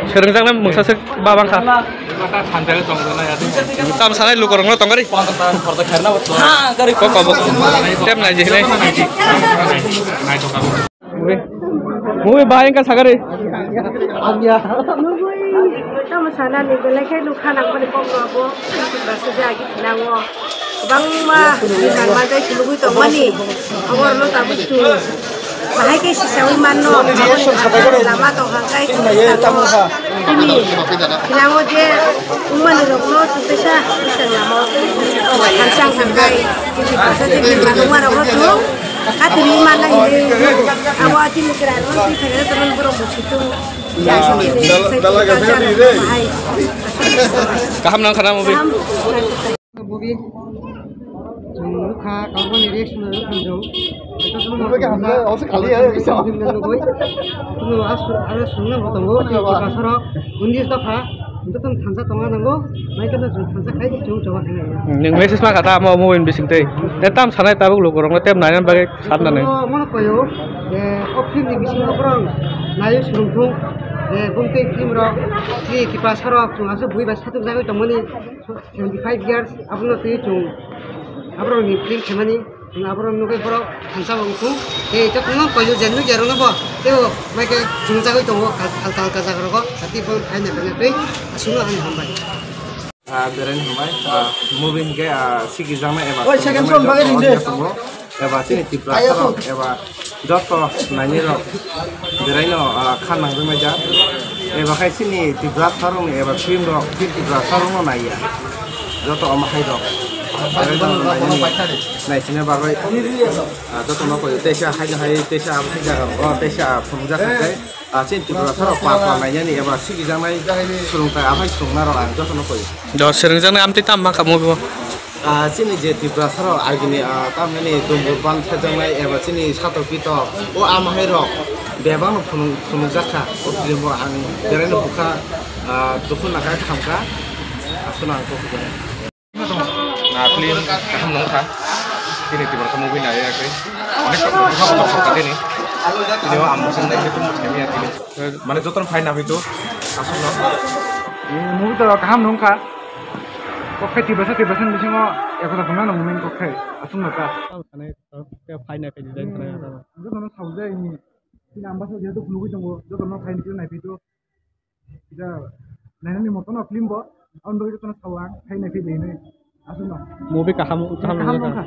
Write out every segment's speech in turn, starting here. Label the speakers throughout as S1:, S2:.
S1: Serengjang mungsasek babangka. Tam sanai lu korong lo tonggari. Kok kobok tem naji nih. Mui bayang kan sagari.
S2: Kamu sana nih belakang lu kanak paling pokok bahasa jadi nawo. Bang mah bukan macam itu lu itu mani. Awal lu tak betul. Bahaya ke sisa iman no. Lama tu hangkai tamu. Ini nawo je iman lu no bisa nawo. Hansang hangkai. Bahasa jadi manusia orang tu. Kati iman lah ini. Awal ini kerana orang sih kerana teman beromusitu.
S1: Kaham nang kana mobil.
S3: Mobil. Muka kau pun reaction nak kanjau. Itu semua.
S4: Mobil kan ada, orang sekali ada bisa.
S3: Itu ada sungai betul. Di pasar undi stafah. Itu kan tansa tengah nanggo. Mereka tu tansa kaya jauh jauh kena.
S1: Yang mesis mah kata mau mobil bising teh. Netam sana tabuk lu korong netam nanya bagai sana nih.
S3: Mana koyo? Opsi ni bising orang. Naik selumtung. Bungkai film rock, ni di pasar rock, cuma asal bui bahasa tu saya cuma ni 25 years, apa nak tu cuma, apa orang ni film cuma ni, apa orang nukai pura hansa bangku, itu tu nak kau jenuh jarum apa, tu mereka cuma saya tu hal kerja kerja, tapi pun hanya benda tu, asal nak hambai.
S5: Beren hambai, moving ke sigi zaman eva.
S4: Oh, second one bagai ni deh.
S5: Eva sini di pasar rock, eva joto nanya rock, beraino kan nang remaja. Eva kai sini di pasar rock, eva film rock, di pasar rock naya. Joto amahai rock. Beraino nanya. Nai sini bagai. Joto nak kau tesha hai tesha apa sih jaga? Oh tesha pemuja saja. Sini di pasar rock apa nanya ni eva sigi zaman sulung kai apa sulung naro ang joto nak kau.
S1: Jauh serengjang nih amti tam maka mobil.
S5: Sini je di pasar argini kami ni tumbuhan terjemai sini satu pito amahai rock bebang penuh zakka film ang dari buka dukun nak kamka asunang kau juga.
S6: Nah film kaham nong kah ini di pasar movie naya kau ini kau buka kata ini ambosan naik itu macamnya ini mana jodoh fine apa itu asunang
S4: Movie tu kaham nong kah? Kok tiba-tiba bising oh, ya kau tak mana momen kok asum nata.
S1: Sana kayak fine kayak desain sana.
S4: Itu nama sahaja ini. Ini ambas dia tu penuh itu, dia tu nama kain itu naik itu. Dia, nanya ni motor nak film bo, orang itu tu nak sawang, kain naik itu ini. Asum nata.
S1: Mobil kaham
S4: Kaham nong kah?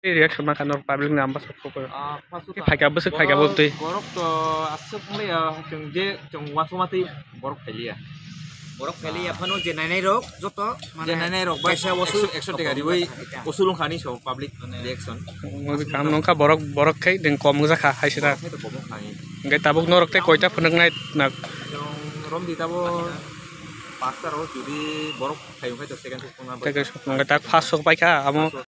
S1: Reaction makan orang public nampak sepuluh. Pakai apa sih pakai apa tu?
S6: borok to asap mulai ya jeng wasu mati borok kali ya.
S7: Borok kali apa nu jenai rok, joto.
S6: Jenai rok, baca wasu action tiga ribu, usulung kani show public reaction.
S1: Mobil kaham nongka borok kayak dengan kom gak kah? Hai sih dah.
S6: Itu bomong kani.
S1: Gak tabuk norok teh kau cak peneng naik nak.
S6: Yang rom di tabo pasar oh jadi borok kayu kayu second tu pun.
S1: Gak tak fast sok pakai amo.